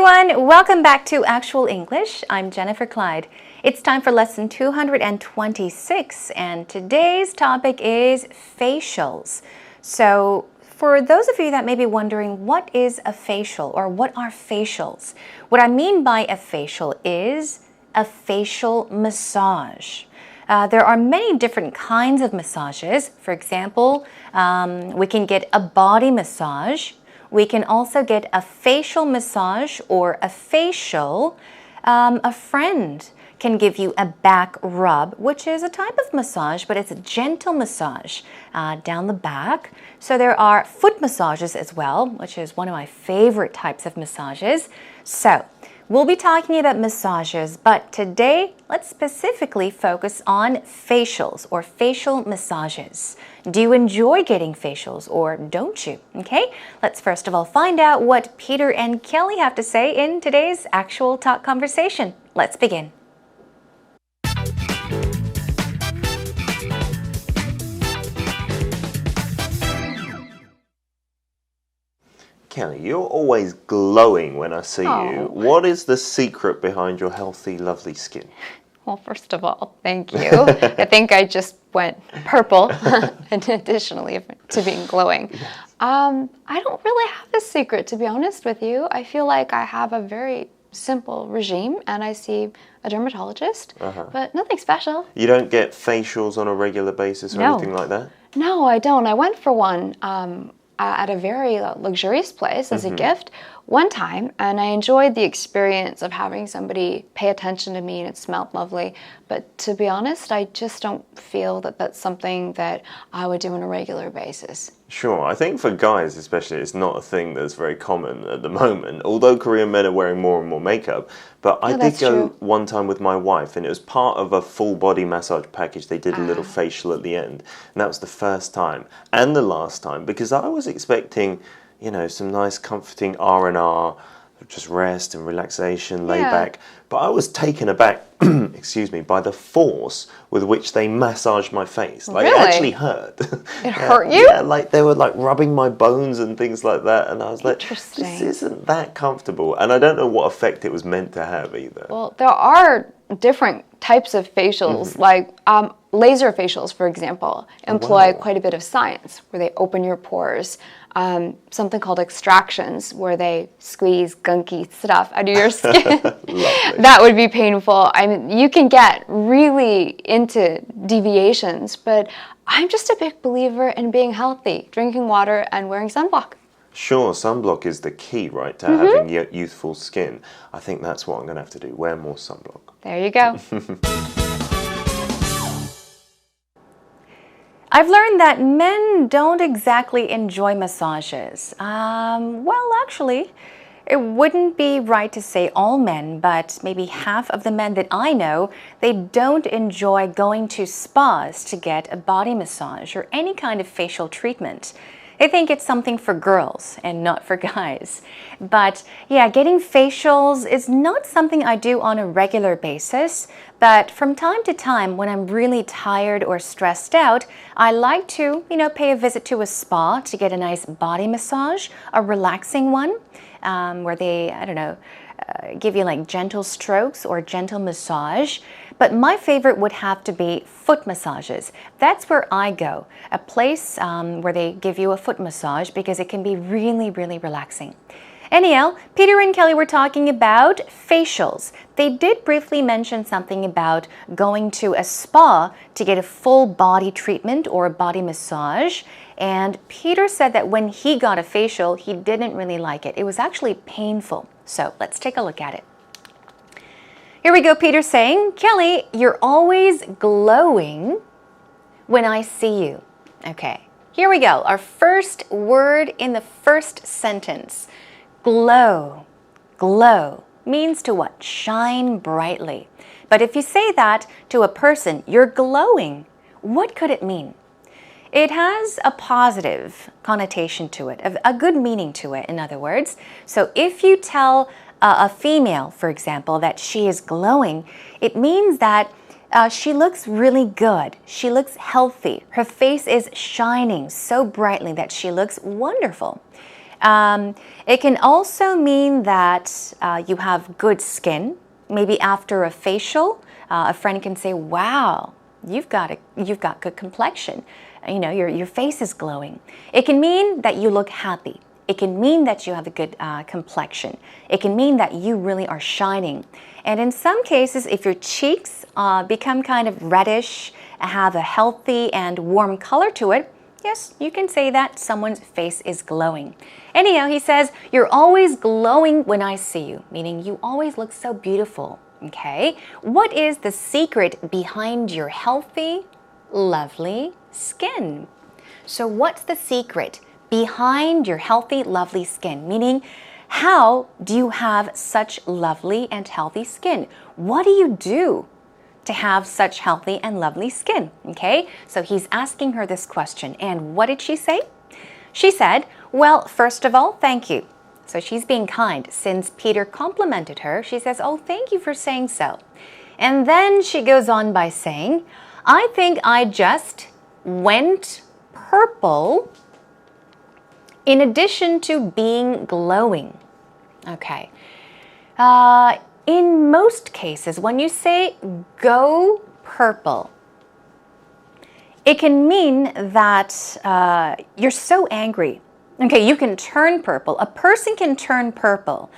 everyone, welcome back to Actual English. I'm Jennifer Clyde. It's time for lesson 226 and today's topic is facials. So for those of you that may be wondering what is a facial or what are facials, what I mean by a facial is a facial massage. There are many different kinds of massages. For example, we can get a body massage. We can also get a facial massage or a facial. A friend can give you a back rub, which is a type of massage, but it's a gentle massage down the back. So there are foot massages as well, which is one of my favorite types of massages. So we'll be talking about massages, but today let's specifically focus on facials or facial massages. Do you enjoy getting facials or don't you? Okay, let's first of all find out what Peter and Kelly have to say in today's Actual Talk conversation. Let's begin. Kelly, you're always glowing when I see you. What is the secret behind your healthy, lovely skin? Well, first of all, thank you. I think I just went purple, and additionally to being glowing. I don't really have a secret, to be honest with you. I feel like I have a very simple regime, and I see a dermatologist, but nothing special. You don't get facials on a regular basis or anything like that? No, I don't. I went for one at a very luxurious place as a gift one time, and I enjoyed the experience of having somebody pay attention to me, and it smelled lovely. But to be honest, I just don't feel that that's something that I would do on a regular basis. Sure, I think for guys especially, it's not a thing that's very common at the moment, although Korean men are wearing more and more makeup. But I did go one time with my wife, and it was part of a full body massage package. They did a little facial at the end, and that was the first time and the last time, because I was expecting, you know, some nice comforting R&R, just rest and relaxation, lay back. But I was taken aback, excuse me, by the force with which they massaged my face. Like, really? It actually hurt. It hurt you? Yeah, like they were like rubbing my bones and things like that. And I was like, this isn't that comfortable. And I don't know what effect it was meant to have either. Well, there are different types of facials, like laser facials, for example, employ quite a bit of science, where they open your pores. Something called extractions, where they squeeze gunky stuff out of your skin. That would be painful. I mean, you can get really into deviations, but I'm just a big believer in being healthy, drinking water and wearing sunblock. Sure, sunblock is the key, right, to having youthful skin. I think that's what I'm going to have to do, wear more sunblock. There you go. I've learned that men don't exactly enjoy massages. Well, actually, it wouldn't be right to say all men, but maybe half of the men that I know, they don't enjoy going to spas to get a body massage or any kind of facial treatment. They think it's something for girls and not for guys. But yeah, getting facials is not something I do on a regular basis. But from time to time, when I'm really tired or stressed out, I like to, pay a visit to a spa to get a nice body massage, a relaxing one, where they, give you like gentle strokes or gentle massage. But my favorite would have to be foot massages. That's where I go, a place where they give you a foot massage because it can be really, really relaxing. Anyhow, Peter and Kelly were talking about facials. They did briefly mention something about going to a spa to get a full body treatment or a body massage. And Peter said that when he got a facial, he didn't really like it. It was actually painful. So let's take a look at it. Here we go, Peter saying, Kelly, you're always glowing when I see you. Okay, here we go. Our first word in the first sentence. Glow. Glow means to what? Shine brightly. But if you say that to a person, you're glowing, what could it mean? It has a positive connotation to it, a good meaning to it, in other words. So if you tell a female, for example, that she is glowing, it means that she looks really good. She looks healthy. Her face is shining so brightly that she looks wonderful. It can also mean that you have good skin. Maybe after a facial, a friend can say, wow, you've got good complexion. You know, your face is glowing. It can mean that you look happy. It can mean that you have a good complexion. It can mean that you really are shining. And in some cases, if your cheeks become kind of reddish, have a healthy and warm color to it, yes, you can say that someone's face is glowing. Anyhow, he says, you're always glowing when I see you, meaning you always look so beautiful. Okay, what is the secret behind your healthy, lovely skin? So what's the secret behind your healthy, lovely skin? Meaning, how do you have such lovely and healthy skin? What do you do to have such healthy and lovely skin? Okay, so he's asking her this question. And what did she say? She said, well, first of all, thank you. So she's being kind. Since Peter complimented her, she says, oh, thank you for saying so. And then she goes on by saying, I think I just went purple in addition to being glowing. Okay. In most cases, when you say go purple, it can mean that you're so angry. Okay, you can turn purple. A person can turn purple.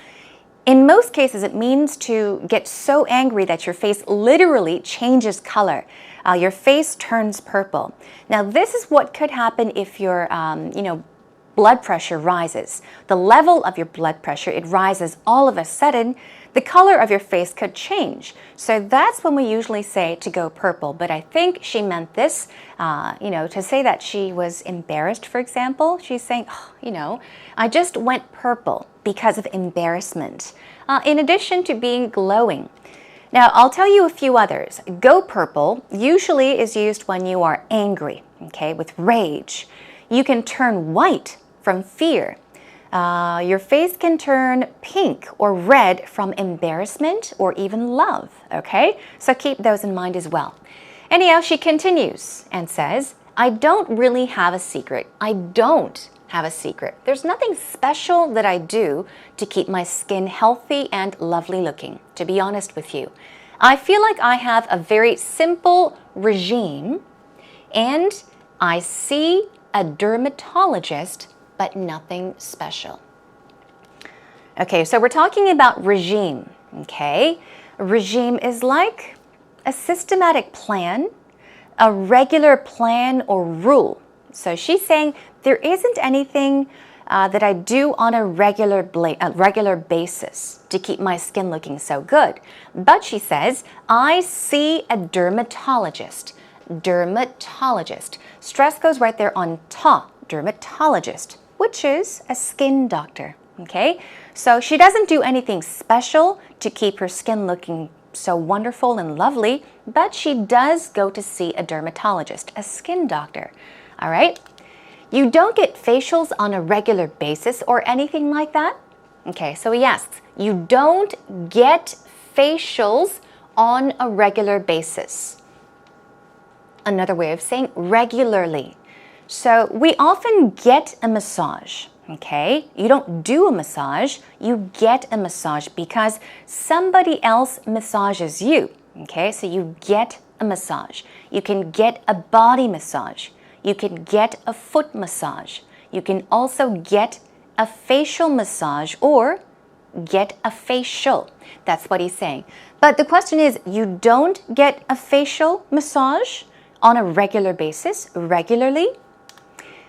In most cases, it means to get so angry that your face literally changes color. Your face turns purple. Now, this is what could happen if your, blood pressure rises. The level of your blood pressure, it rises all of a sudden. The color of your face could change. So that's when we usually say to go purple. But I think she meant this, to say that she was embarrassed, for example. She's saying, I just went purple because of embarrassment, in addition to being glowing. Now, I'll tell you a few others. Go purple usually is used when you are angry, okay, with rage. You can turn white from fear. Your face can turn pink or red from embarrassment or even love, okay? So keep those in mind as well. Anyhow, she continues and says, I don't really have a secret. I don't have a secret. There's nothing special that I do to keep my skin healthy and lovely looking, to be honest with you. I feel like I have a very simple regime and I see a dermatologist, but nothing special. Okay, so we're talking about regime, okay? Regime is like a systematic plan, a regular plan or rule. So she's saying there isn't anything that I do on a regular basis to keep my skin looking so good. But she says, I see a dermatologist. Dermatologist. Stress goes right there on ta, dermatologist, which is a skin doctor, okay? So she doesn't do anything special to keep her skin looking so wonderful and lovely, but she does go to see a dermatologist, a skin doctor, all right? You don't get facials on a regular basis or anything like that? Okay, so he asks, you don't get facials on a regular basis. Another way of saying regularly. So we often get a massage, okay? You don't do a massage, you get a massage because somebody else massages you, okay? So you get a massage. You can get a body massage. You can get a foot massage. You can also get a facial massage or get a facial. That's what he's saying. But the question is, you don't get a facial massage on a regular basis, regularly?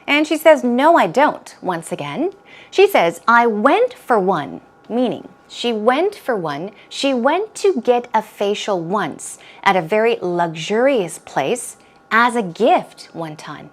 And she says, no, I don't, once again. She says, I went for one, meaning she went for one. She went to get a facial once at a very luxurious place as a gift one time.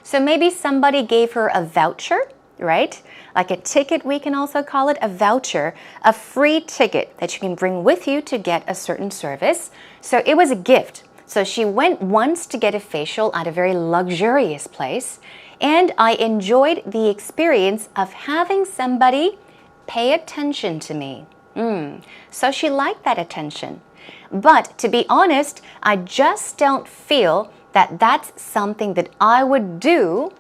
So maybe somebody gave her a voucher, right? Like a ticket, we can also call it a voucher, a free ticket that you can bring with you to get a certain service. So it was a gift. So she went once to get a facial at a very luxurious place, and I enjoyed the experience of having somebody pay attention to me. So she liked that attention. But to be honest, I just don't feel that that's something that I would do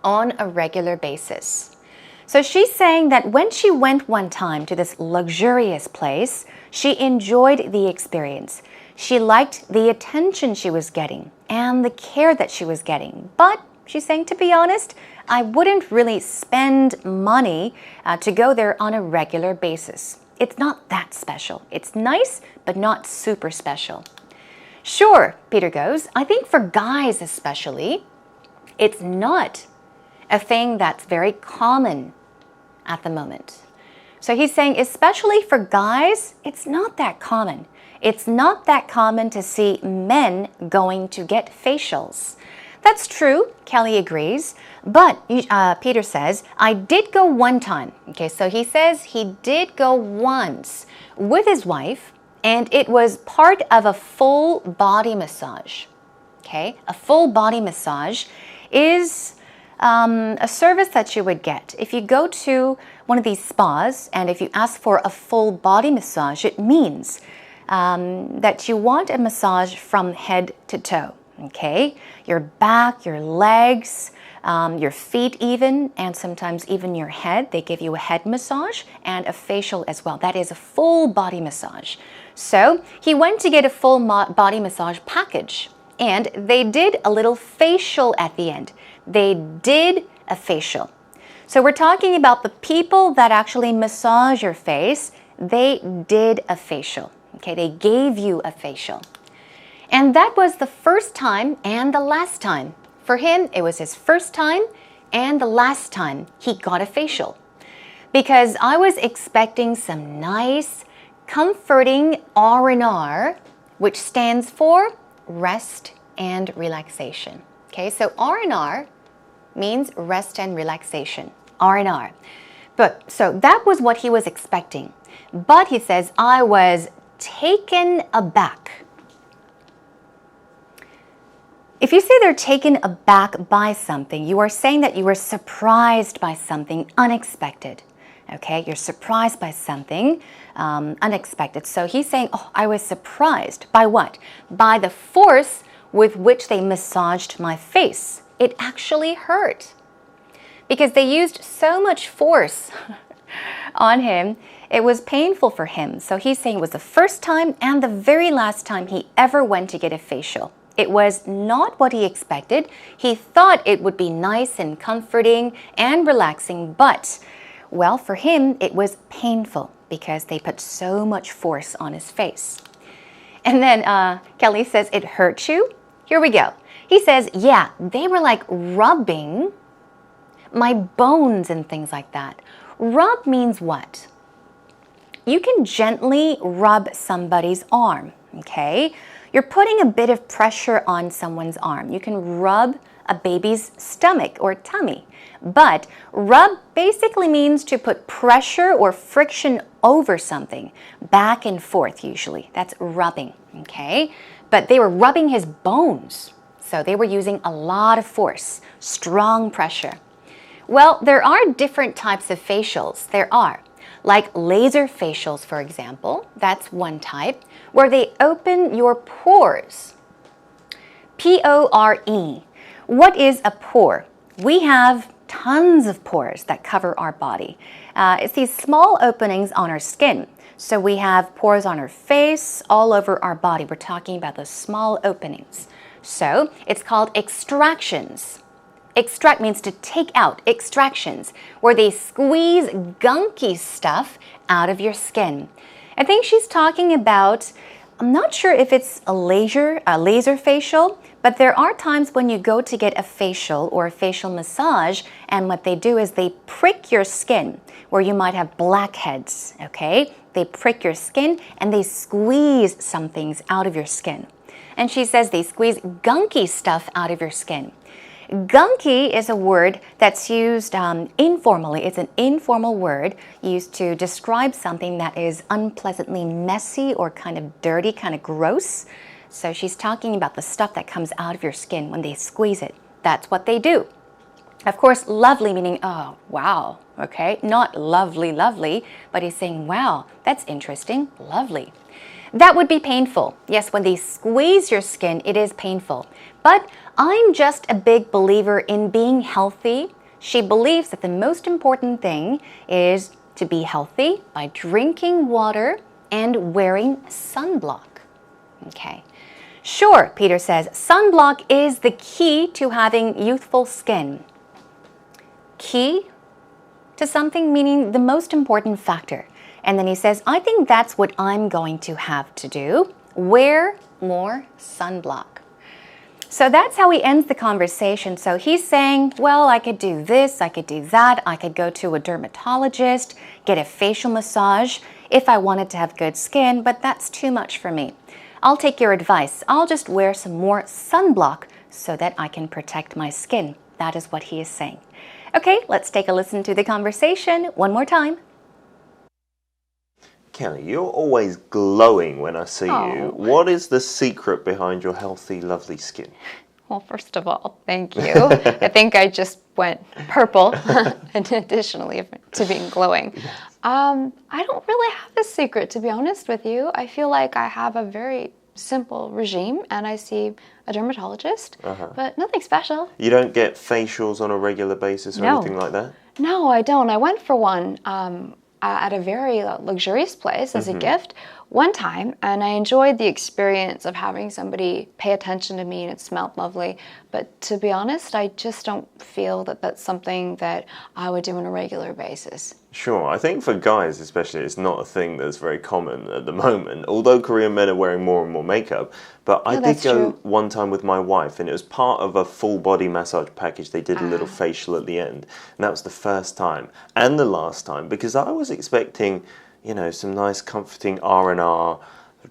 on a regular basis. So she's saying that when she went one time to this luxurious place, she enjoyed the experience. She liked the attention she was getting and the care that she was getting. But she's saying, to be honest, I wouldn't really spend money to go there on a regular basis. It's not that special. It's nice, but not super special. Sure, Peter goes, I think for guys especially, it's not a thing that's very common at the moment. So he's saying, especially for guys, it's not that common. It's not that common to see men going to get facials. That's true, Kelly agrees, but Peter says, I did go one time. Okay, so he says he did go once with his wife, and it was part of a full body massage. Okay, a full body massage is a service that you would get. If you go to one of these spas and if you ask for a full body massage, it means that you want a massage from head to toe. Okay, your back, your legs, your feet even, and sometimes even your head. They give you a head massage and a facial as well. That is a full body massage. So he went to get a full body massage package, and they did a little facial at the end. They did a facial. So we're talking about the people that actually massage your face. They did a facial. Okay, they gave you a facial. And that was the first time and the last time. For him, it was his first time and the last time he got a facial. Because I was expecting some nice, comforting R&R, which stands for rest and relaxation. Okay, so R&R means rest and relaxation. R&R. But so that was what he was expecting. But he says, I was taken aback. If you say they're taken aback by something, you are saying that you were surprised by something unexpected. Okay, you're surprised by something unexpected. So he's saying, oh, I was surprised. By what? By the force with which they massaged my face. It actually hurt. Because they used so much force on him, it was painful for him. So he's saying it was the first time and the very last time he ever went to get a facial. It was not what he expected. He thought it would be nice and comforting and relaxing, but, well, for him, it was painful because they put so much force on his face. And then Kelly says, it hurt you? Here we go. He says, yeah, they were like rubbing my bones and things like that. Rub means what? You can gently rub somebody's arm, okay? You're putting a bit of pressure on someone's arm. You can rub a baby's stomach or tummy. But rub basically means to put pressure or friction over something, back and forth usually. That's rubbing, okay? But they were rubbing his bones. So they were using a lot of force, strong pressure. Well, there are different types of facials. There are. Like laser facials, for example, that's one type, where they open your pores. P-O-R-E. What is a pore? We have tons of pores that cover our body. It's these small openings on our skin. So we have pores on our face, all over our body. We're talking about those small openings. So it's called extractions. Extract means to take out, extractions, where they squeeze gunky stuff out of your skin. I think she's talking about, I'm not sure if it's a laser facial, but there are times when you go to get a facial or a facial massage, and what they do is they prick your skin where you might have blackheads, okay? They prick your skin and they squeeze some things out of your skin. And she says they squeeze gunky stuff out of your skin. Gunky is a word that's used informally. It's an informal word used to describe something that is unpleasantly messy or kind of dirty, kind of gross. So she's talking about the stuff that comes out of your skin when they squeeze it. That's what they do. Of course, lovely meaning, oh, wow, okay? Not lovely, lovely, but he's saying, wow, that's interesting, lovely. That would be painful. Yes, when they squeeze your skin, it is painful. But I'm just a big believer in being healthy, She believes that the most important thing is to be healthy by drinking water and wearing sunblock. Okay. Sure, Peter says, sunblock is the key to having youthful skin. Key to something meaning the most important factor. And then he says, I think that's what I'm going to have to do. Wear more sunblock. So that's how he ends the conversation. So he's saying, well, I could do this, I could do that, I could go to a dermatologist, get a facial massage if I wanted to have good skin, but that's too much for me. I'll take your advice. I'll just wear some more sunblock so that I can protect my skin. That is what he is saying. Okay, let's take a listen to the conversation one more time. Kelly, you're always glowing when I see you. What is the secret behind your healthy, lovely skin? Well, first of all, thank you. I think I just went purple, and additionally to being glowing. I don't really have a secret, to be honest with you. I feel like I have a very simple regime, and I see a dermatologist, but nothing special. You don't get facials on a regular basis or anything like that? No, I don't. I went for one at a very luxurious place as a gift one time, and I enjoyed the experience of having somebody pay attention to me, and it smelled lovely. But to be honest, I just don't feel that that's something that I would do on a regular basis. Sure, I think for guys especially, it's not a thing that's very common at the moment, although Korean men are wearing more and more makeup. But I did go one time with my wife, and it was part of a full body massage package. They did a little facial at the end, and that was the first time and the last time, because I was expecting, you know, some nice comforting R&R,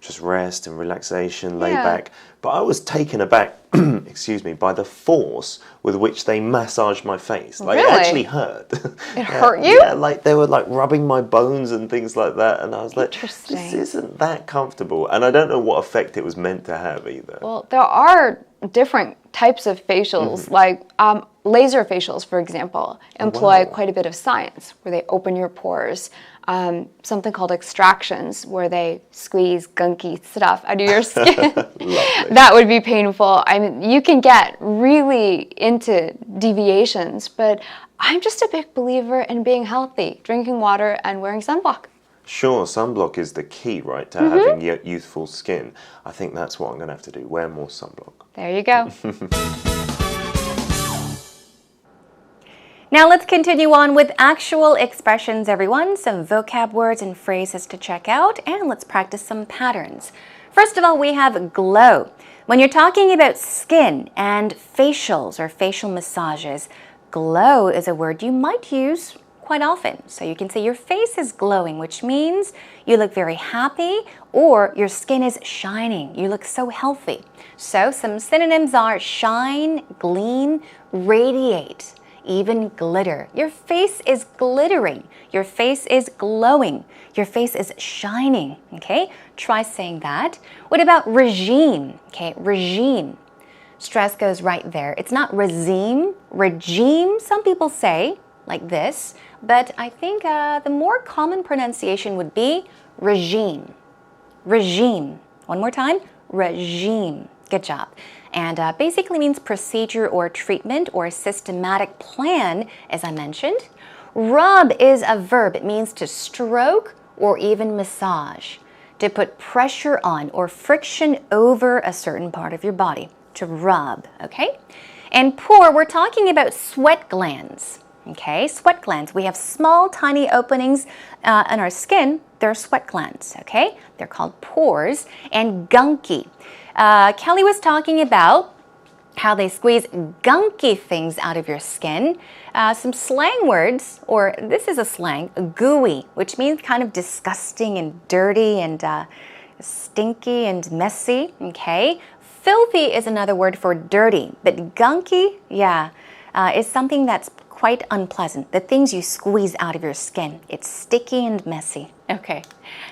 just rest and relaxation, lay back. But I was taken aback, excuse me, by the force with which they massaged my face. Like, it actually hurt. It hurt you? Yeah, like they were like rubbing my bones and things like that. And I was like, this isn't that comfortable. And I don't know what effect it was meant to have either. Well, there are different types of facials, like laser facials, for example, employ quite a bit of science, where they open your pores. Something called extractions, where they squeeze gunky stuff out of your skin. That would be painful. I mean, you can get really into deviations, but I'm just a big believer in being healthy, drinking water and wearing sunblock. Sure, sunblock is the key, right, to having youthful skin. I think that's what I'm going to have to do, wear more sunblock. There you go. Now let's continue on with actual expressions, everyone. Some vocab words and phrases to check out, and let's practice some patterns. First of all, we have glow. When you're talking about skin and facials or facial massages, glow is a word you might use quite often. So you can say your face is glowing, which means you look very happy, or your skin is shining. You look so healthy. So some synonyms are shine, gleam, radiate, even glitter. Your face is glittering. Your face is glowing. Your face is shining. Okay, try saying that. What about regime? Okay, regime. Stress goes right there. It's not regime. Regime, some people say like this, but I think the more common pronunciation would be regime. Regime. One more time. Regime. Good job. And basically means procedure or treatment or systematic plan, as I mentioned. Rub is a verb. It means to stroke or even massage, to put pressure on or friction over a certain part of your body, to rub, okay? And pour, we're talking about sweat glands, okay? Sweat glands. We have small, tiny openings in our skin. They're sweat glands, okay? They're called pores. And gunky. Kelly was talking about how they squeeze gunky things out of your skin. Some slang words, or this is a slang, gooey, which means kind of disgusting and dirty and stinky and messy, okay? Filthy is another word for dirty, but gunky, is something that's quite unpleasant. The things you squeeze out of your skin. It's sticky and messy. Okay,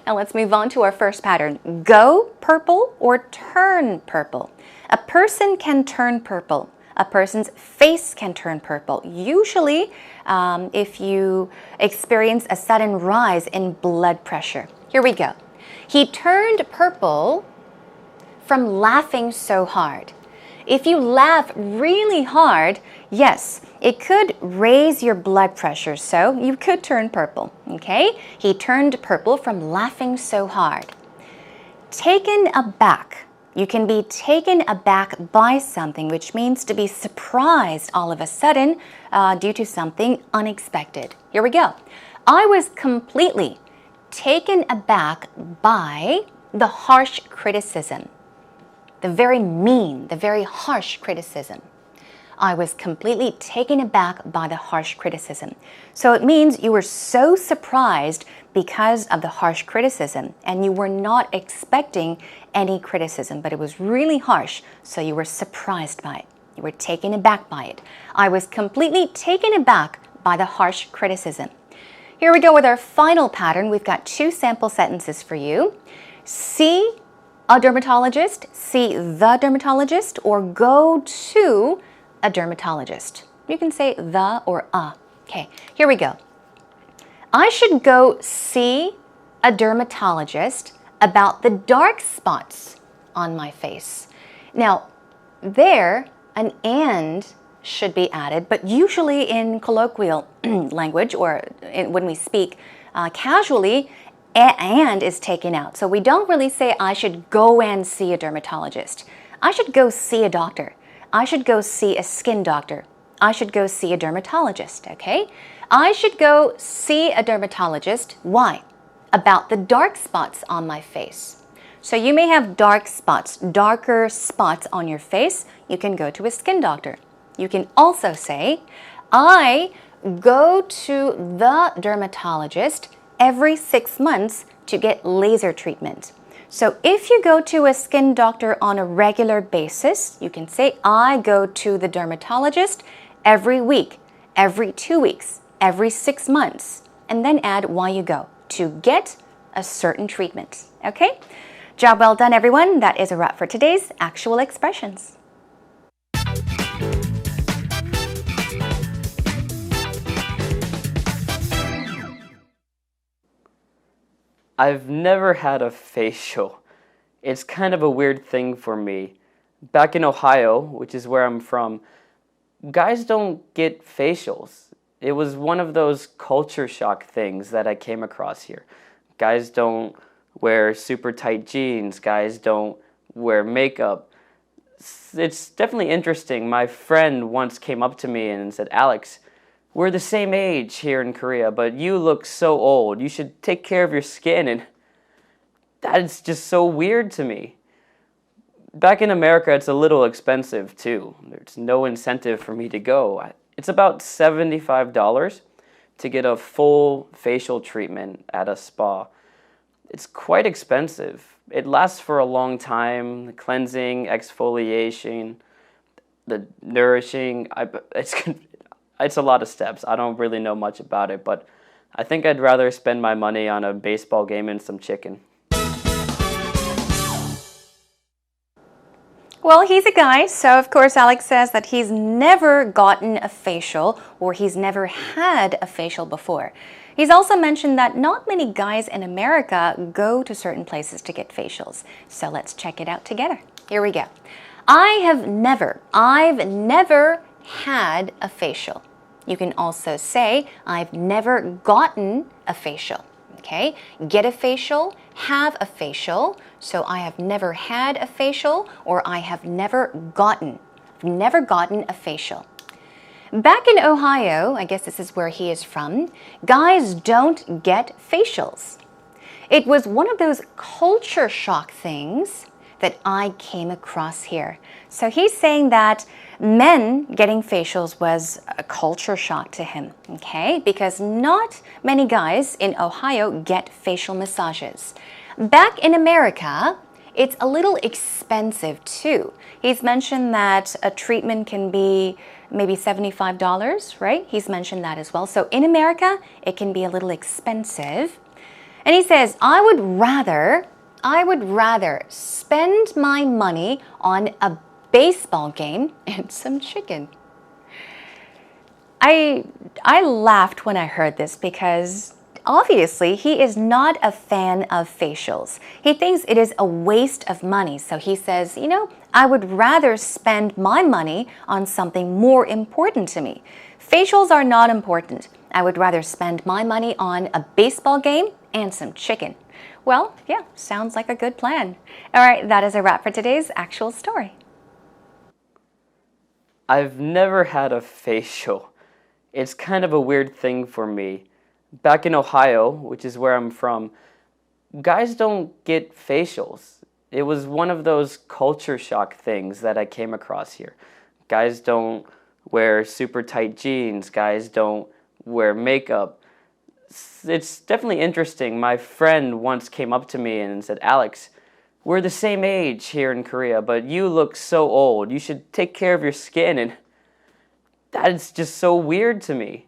now let's move on to our first pattern. Go purple or turn purple. A person can turn purple. A person's face can turn purple. Usually, if you experience a sudden rise in blood pressure. Here we go. He turned purple from laughing so hard. If you laugh really hard, yes, it could raise your blood pressure, so you could turn purple, okay? He turned purple from laughing so hard. Taken aback. You can be taken aback by something, which means to be surprised all of a sudden due to something unexpected. Here we go. I was completely taken aback by the harsh criticism. The very mean, the very harsh criticism. I was completely taken aback by the harsh criticism. So it means you were so surprised because of the harsh criticism and you were not expecting any criticism, but it was really harsh, so you were surprised by it. You were taken aback by it. I was completely taken aback by the harsh criticism. Here we go with our final pattern. We've got 2 sample sentences for you. See a dermatologist, see the dermatologist, or go to a dermatologist. You can say the or a. Okay, here we go. I should go see a dermatologist about the dark spots on my face. Now, there, an and should be added, but usually in colloquial language or when we speak casually, and is taken out. So we don't really say I should go and see a dermatologist. I should go see a doctor. I should go see a skin doctor. I should go see a dermatologist, okay? I should go see a dermatologist. Why? About the dark spots on my face. So you may have dark spots, darker spots on your face. You can go to a skin doctor. You can also say, I go to the dermatologist every 6 months to get laser treatment. So if you go to a skin doctor on a regular basis, you can say, I go to the dermatologist every week, every 2 weeks, every 6 months, and then add why you go, to get a certain treatment. Okay? Job well done, everyone. That is a wrap for today's Actual Expressions. I've never had a facial. It's kind of a weird thing for me. Back in Ohio, which is where I'm from, guys don't get facials. It was one of those culture shock things that I came across here. Guys don't wear super tight jeans. Guys don't wear makeup. It's definitely interesting. My friend once came up to me and said, Alex, we're the same age here in Korea, but you look so old. You should take care of your skin. And that's just so weird to me. Back in America, it's a little expensive too. There's no incentive for me to go. It's about $75 to get a full facial treatment at a spa. It's quite expensive. It lasts for a long time. The cleansing, exfoliation, the nourishing. It's a lot of steps. I don't really know much about it, but I think I'd rather spend my money on a baseball game and some chicken. Well, he's a guy, so of course Alex says that he's never gotten a facial or he's never had a facial before. He's also mentioned that not many guys in America go to certain places to get facials. So let's check it out together. Here we go. I've never had a facial. You can also say, I've never gotten a facial. Okay? Get a facial, have a facial. So I have never had a facial or I have never gotten a facial. Back in Ohio, I guess this is where he is from, guys don't get facials. It was one of those culture shock things that I came across here. So he's saying that men getting facials was a culture shock to him, okay? Because not many guys in Ohio get facial massages. Back in America, it's a little expensive too. He's mentioned that a treatment can be maybe $75, right? He's mentioned that as well. So in America, it can be a little expensive. And he says, I would rather spend my money on a baseball game and some chicken. I laughed when I heard this because obviously, he is not a fan of facials. He thinks it is a waste of money. So he says, I would rather spend my money on something more important to me. Facials are not important. I would rather spend my money on a baseball game and some chicken. Well, yeah, sounds like a good plan. All right, that is a wrap for today's actual story. I've never had a facial. It's kind of a weird thing for me. Back in Ohio, which is where I'm from, guys don't get facials. It was one of those culture shock things that I came across here. Guys don't wear super tight jeans. Guys don't wear makeup. It's definitely interesting. My friend once came up to me and said, Alex, we're the same age here in Korea, but you look so old. You should take care of your skin. And that is just so weird to me.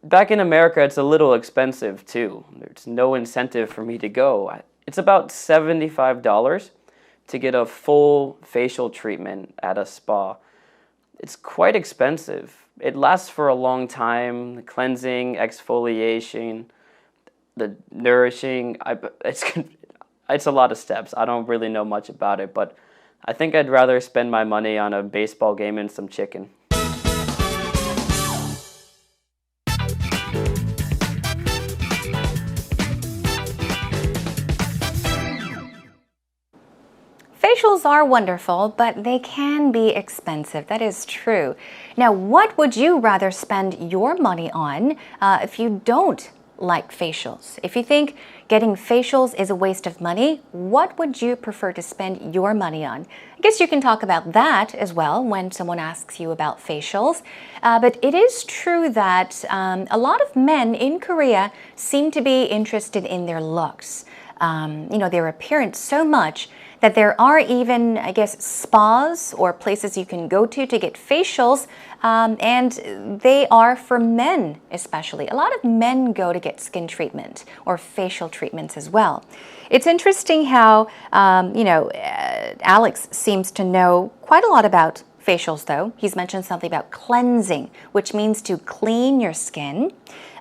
Back in America, it's a little expensive too. There's no incentive for me to go. It's about $75 to get a full facial treatment at a spa. It's quite expensive. It lasts for a long time. The cleansing, exfoliation, the nourishing. It's a lot of steps. I don't really know much about it, but I think I'd rather spend my money on a baseball game and some chicken. Facials are wonderful, but they can be expensive. That is true. Now, what would you rather spend your money on if you don't like facials? If you think getting facials is a waste of money, what would you prefer to spend your money on? I guess you can talk about that as well when someone asks you about facials. But it is true that a lot of men in Korea seem to be interested in their looks, their appearance so much that there are even, I guess, spas or places you can go to get facials, and they are for men especially. A lot of men go to get skin treatment or facial treatments as well. It's interesting how, Alex seems to know quite a lot about facials, though. He's mentioned something about cleansing, which means to clean your skin.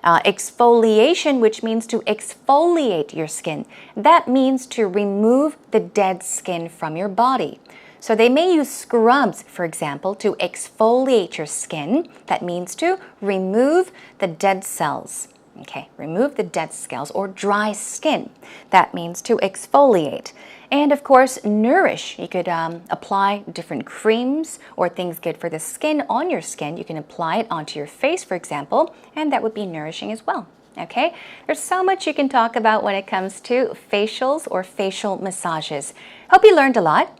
Exfoliation, which means to exfoliate your skin. That means to remove the dead skin from your body. So they may use scrubs, for example, to exfoliate your skin. That means to remove the dead cells. Okay, remove the dead cells or dry skin. That means to exfoliate. And of course, nourish. You could apply different creams or things good for the skin on your skin. You can apply it onto your face, for example, and that would be nourishing as well. Okay, there's so much you can talk about when it comes to facials or facial massages. Hope you learned a lot.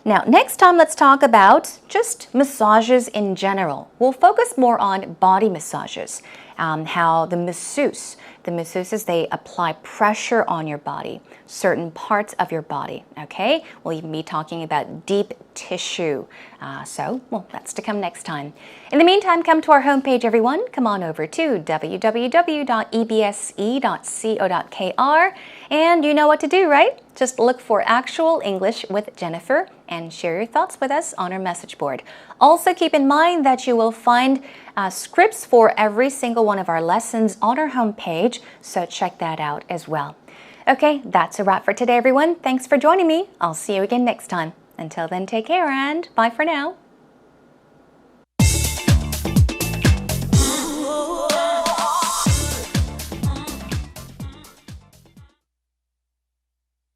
Now, next time, let's talk about just massages in general. We'll focus more on body massages, how the masseuses, they apply pressure on your body, certain parts of your body, okay? We'll even be talking about deep tissue. That's to come next time. In the meantime, come to our homepage, everyone. Come on over to www.ebse.co.kr, and you know what to do, right? Just look for Actual English with Jennifer and share your thoughts with us on our message board. Also, keep in mind that you will find scripts for every single one of our lessons on our homepage, so check that out as well. Okay, that's a wrap for today, everyone. Thanks for joining me. I'll see you again next time. Until then, take care and bye for now.